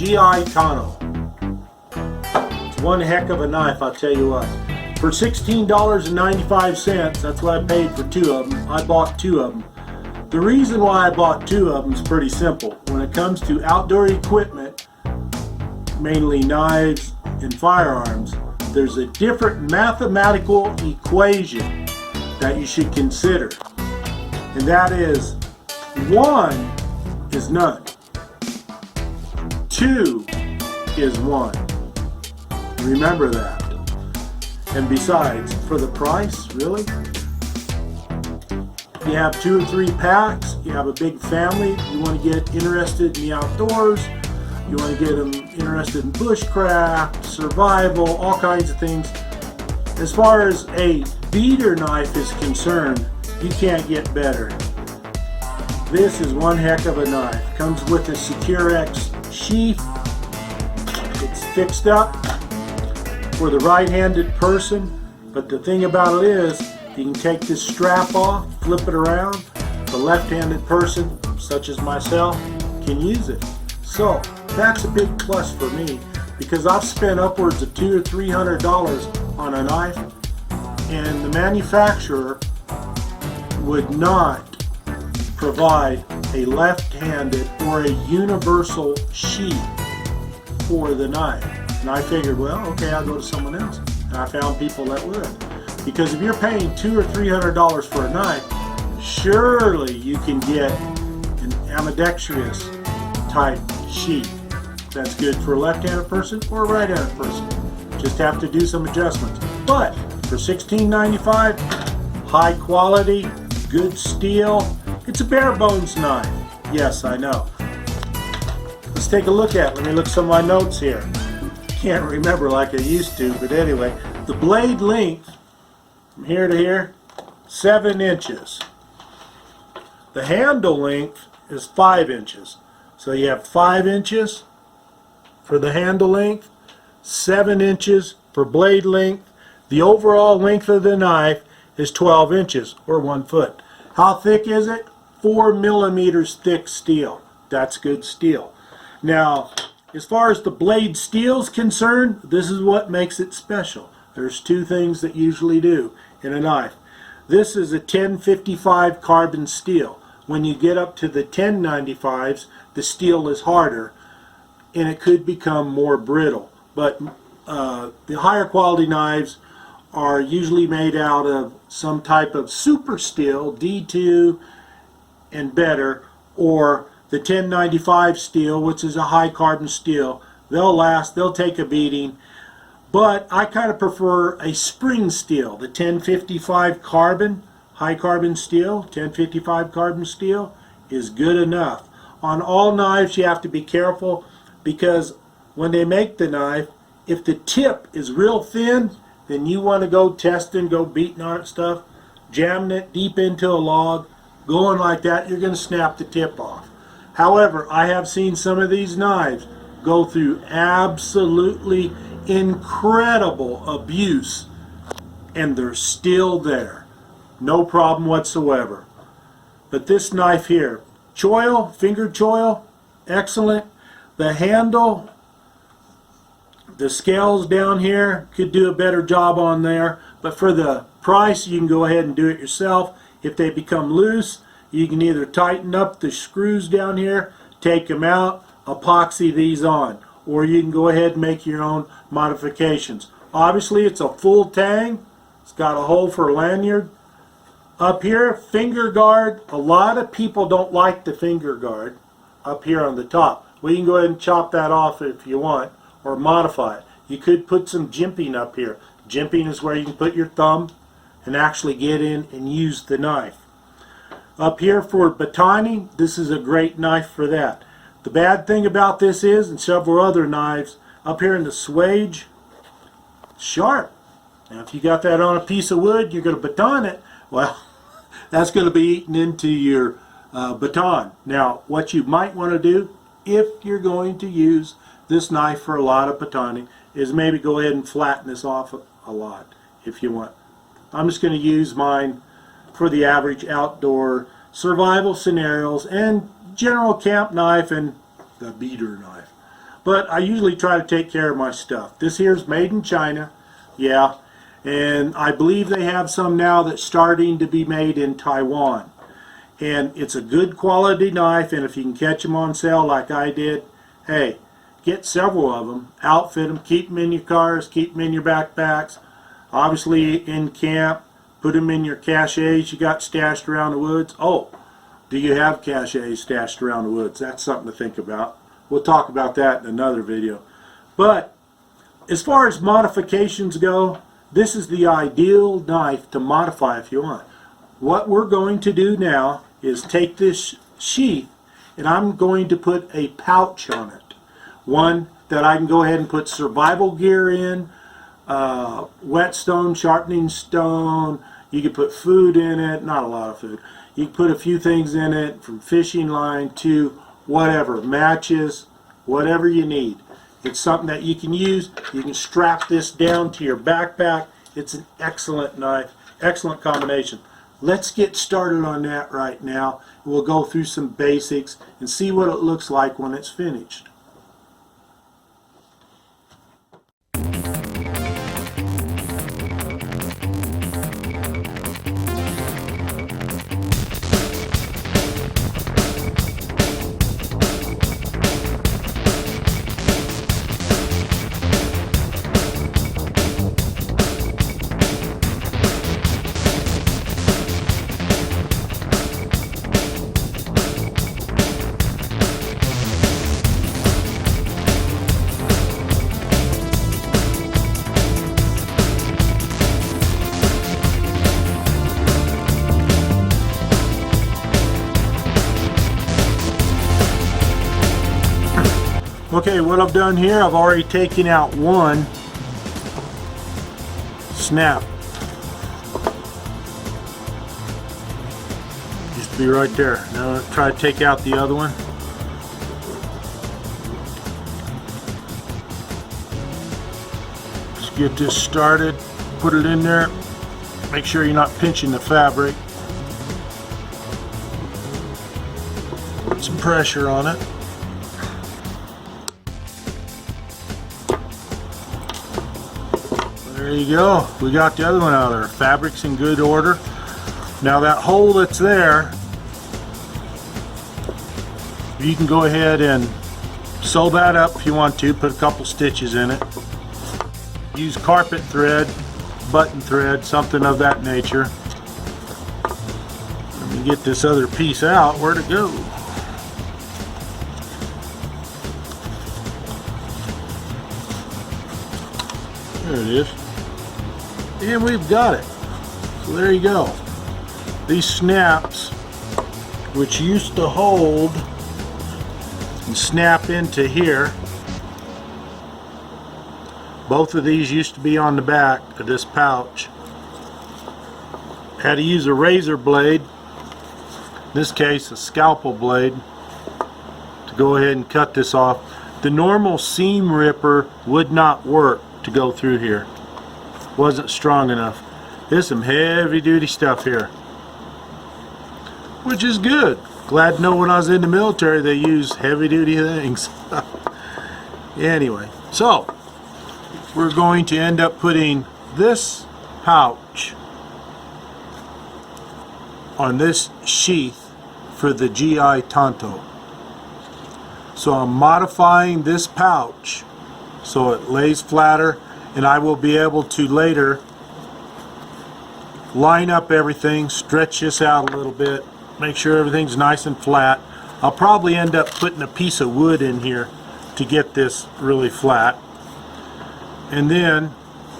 GI Tanto. It's one heck of a knife, I'll tell you what. For $16.95, that's what I paid for two of them. I bought two of them. The reason why I bought two of them is pretty simple. When it comes to outdoor equipment, mainly knives and firearms, there's a different mathematical equation that you should consider. And that is, one is none. Two is one. Remember that. And besides, for the price, really? You have 2 or 3 packs, you have a big family, you want to get interested in the outdoors, you want to get them interested in bushcraft, survival, all kinds of things. As far as a beater knife is concerned, you can't get better. This is one heck of a knife. Comes with a Secure-X sheath. It's fixed up for the right-handed person, but the thing about it is you can take this strap off, flip it around. The left-handed person, such as myself, can use it. So that's a big plus for me, because I've spent upwards of $200 or $300 on a knife, and the manufacturer would not provide a left-handed or a universal sheath for the knife. And I figured, well, okay, I'll go to someone else. And I found people that would. Because if you're paying $200 or $300 for a knife, surely you can get an ambidextrous type sheath that's good for a left-handed person or a right-handed person. Just have to do some adjustments. But for $16.95, high quality, good steel, it's a bare bones knife. Yes, I know. Let's take a look at it. Let me look at some of my notes here. Can't remember like I used to, but anyway, the blade length from here to here, 7 inches. The handle length is 5 inches. So you have 5 inches for the handle length, 7 inches for blade length. The overall length of the knife is 12 inches or 1 foot. How thick is it? 4 millimeters thick steel. That's good steel. Now, as far as the blade steel is concerned, this is what makes it special. There's 2 things that usually do in a knife. This is a 1055 carbon steel. When you get up to the 1095s, the steel is harder and it could become more brittle. But the higher quality knives are usually made out of some type of super steel, D2 and better, or the 1095 steel, which is a high carbon steel. They'll last, they'll take a beating, but I kind of prefer a spring steel. The 1055 carbon, high carbon steel, 1055 carbon steel is good enough. On all knives you have to be careful, because when they make the knife, if the tip is real thin, then you want to go testing, go beating on it stuff, jamming it deep into a log, going like that, you're going to snap the tip off. However, I have seen some of these knives go through absolutely incredible abuse and they're still there. No problem whatsoever. But this knife here, choil, finger choil, excellent. The handle, the scales down here, could do a better job on there, but for the price you can go ahead and do it yourself. If they become loose, you can either tighten up the screws down here, take them out, epoxy these on, or you can go ahead and make your own modifications. Obviously it's a full tang. It's got a hole for a lanyard. Up here, finger guard. A lot of people don't like the finger guard up here on the top. Well, you can go ahead and chop that off if you want, or modify it. You could put some jimping up here. Jimping is where you can put your thumb and actually get in and use the knife. Up here for batoning, this is a great knife for that. The bad thing about this is, and several other knives, up here in the swage, sharp. Now if you got that on a piece of wood, you're going to baton it, well, that's going to be eaten into your baton. Now what you might want to do, if you're going to use this knife for a lot of batoning, is maybe go ahead and flatten this off a lot if you want. I'm just going to use mine for the average outdoor survival scenarios and general camp knife and the beater knife. but I usually try to take care of my stuff. This here is made in China, yeah, and I believe they have some now that's starting to be made in Taiwan. And it's a good quality knife, and if you can catch them on sale like I did, hey, get several of them, outfit them, keep them in your cars, keep them in your backpacks, obviously in camp, put them in your caches you got stashed around the woods. Oh, do you have caches stashed around the woods? That's something to think about. We'll talk about that in another video. But as far as modifications go, this is the ideal knife to modify if you want. What we're going to do now is take this sheath and I'm going to put a pouch on it. One that I can go ahead and put survival gear in, whetstone, sharpening stone. You can put food in it, not a lot of food. You can put a few things in it, from fishing line to whatever, matches, whatever you need. It's something that you can use. You can strap this down to your backpack. It's an excellent knife, excellent combination. Let's get started on that right now. We'll go through some basics and see what it looks like when it's finished. Okay, what I've done here, I've already taken out one snap. Used to be right there. Now let's try to take out the other one. Let's get this started. Put it in there. Make sure you're not pinching the fabric. Put some pressure on it. There you go. We got the other one out of there. Fabric's in good order. Now that hole that's there, you can go ahead and sew that up if you want to. Put a couple stitches in it. Use carpet thread, button thread, something of that nature. Let me get this other piece out. Where'd it go? There it is. And we've got it. So there you go. These snaps, which used to hold and snap into here, both of these used to be on the back of this pouch. Had to use a razor blade, in this case a scalpel blade, to go ahead and cut this off. The normal seam ripper would not work to go through here. Wasn't strong enough. There's some heavy duty stuff here, which is good. Glad to know when I was in the military they used heavy duty things. Anyway, so we're going to end up putting this pouch on this sheath for the GI Tanto. So I'm modifying this pouch so it lays flatter, and I will be able to later line up everything, stretch this out a little bit, make sure everything's nice and flat. I'll probably end up putting a piece of wood in here to get this really flat. And then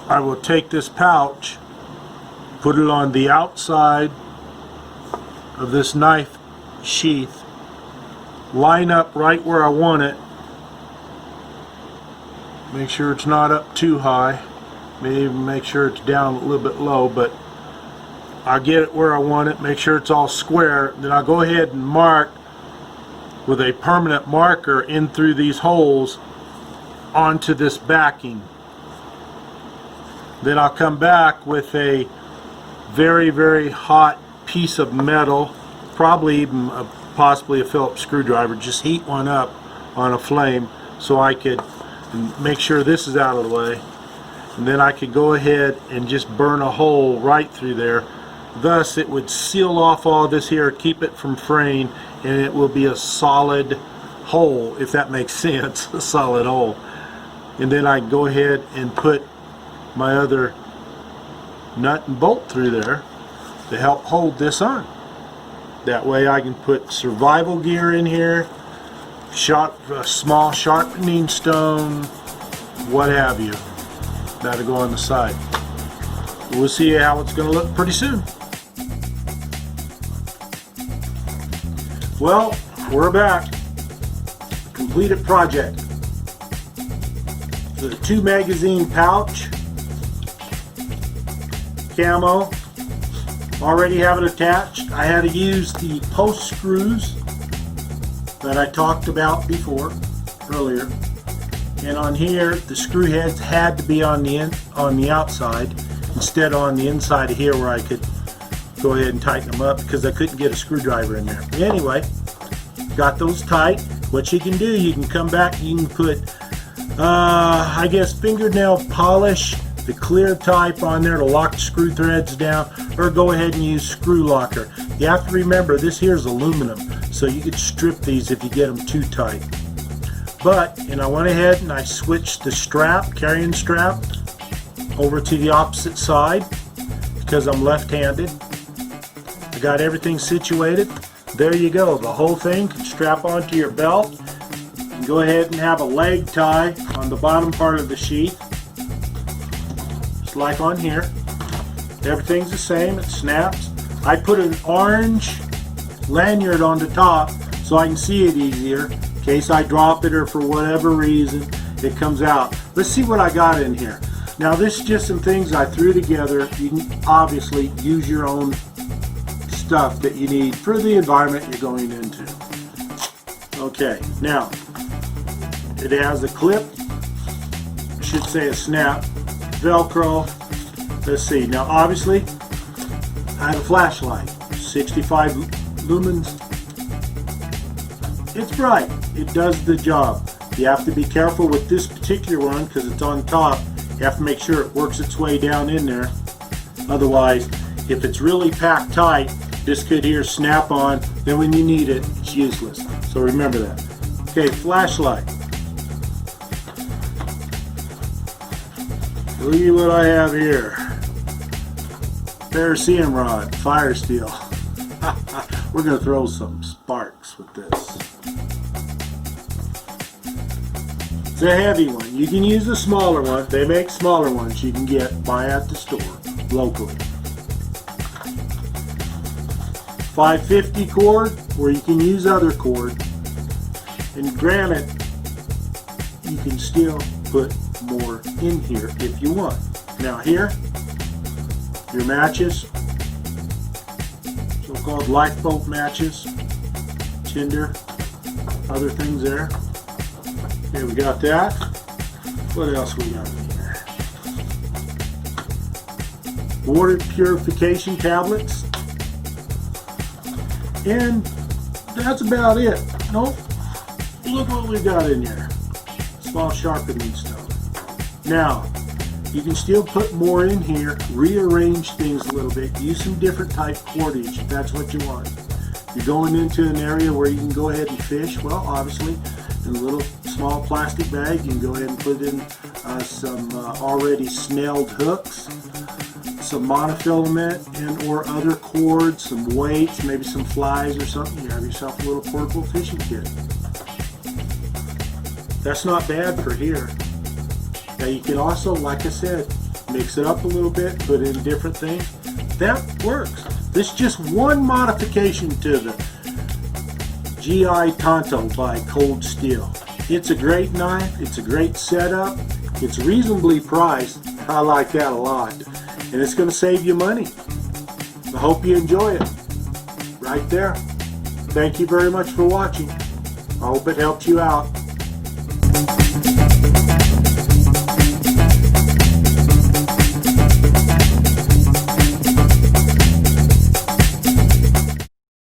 I will take this pouch, put it on the outside of this knife sheath, line up right where I want it. Make sure it's not up too high. Maybe even make sure it's down a little bit low, but I'll get it where I want it. Make sure it's all square. Then I'll go ahead and mark with a permanent marker in through these holes onto this backing. Then I'll come back with a very, very hot piece of metal, probably even possibly a Phillips screwdriver. Just heat one up on a flame so I could make sure this is out of the way, and then I could go ahead and just burn a hole right through there. Thus it would seal off all this here, keep it from fraying, and it will be a solid hole, if that makes sense. A solid hole. And then I can go ahead and put my other nut and bolt through there to help hold this on. That way I can put survival gear in here, a small sharpening stone, what have you. That'll go on the side. We'll see how it's going to look pretty soon. Well, we're back. Completed project. The 2 magazine pouch, camo, already have it attached. I had to use the post screws that I talked about before, earlier. And on here, the screw heads had to be on the outside instead on the inside of here, where I could go ahead and tighten them up because I couldn't get a screwdriver in there. Anyway, got those tight. What you can do, you can come back, you can put I guess fingernail polish, the clear type on there to lock the screw threads down, or go ahead and use screw locker. You have to remember this here is aluminum, so you could strip these if you get them too tight. And I went ahead and I switched the strap, carrying strap, over to the opposite side because I'm left-handed. I got everything situated. There you go. The whole thing can strap onto your belt. And go ahead and have a leg tie on the bottom part of the sheath, just like on here. Everything's the same. It snaps. I put an orange lanyard on the top so I can see it easier in case I drop it or for whatever reason it comes out. Let's see what I got in here. Now this is just some things I threw together. You can obviously use your own stuff that you need for the environment you're going into. Okay, now it has a clip, I should say a snap, Velcro. Let's see, now obviously I have a flashlight, 65 lumens. It's bright, it does the job. You have to be careful with this particular one because it's on top. You have to make sure it works its way down in there. Otherwise, if it's really packed tight, this could here snap on, then when you need it, it's useless. So remember that. Okay, flashlight. Look at what I have here. Ferrocerium rod, fire steel. We're going to throw some sparks with this. It's a heavy one. You can use a smaller one. They make smaller ones you can buy at the store locally. 550 cord, or you can use other cord. And granted, you can still put more in here if you want. Now here, your matches, so-called lifeboat matches, tinder, other things there. Okay, we got that. What else we got in here? Water purification tablets. And that's about it. Nope. Look what we got in here. Small sharpening stone. Now, you can still put more in here, rearrange things a little bit, use some different type cordage if that's what you want. You're going into an area where you can go ahead and fish. Well, obviously, in a little small plastic bag, you can go ahead and put in some already snelled hooks, some monofilament and or other cords, some weights, maybe some flies or something. You have yourself a little portable fishing kit. That's not bad for here. Now you can also, like I said, mix it up a little bit, put in different things. That works. This is just one modification to the GI Tanto by Cold Steel. It's a great knife. It's a great setup. It's reasonably priced. I like that a lot. And it's going to save you money. I hope you enjoy it. Right there. Thank you very much for watching. I hope it helped you out.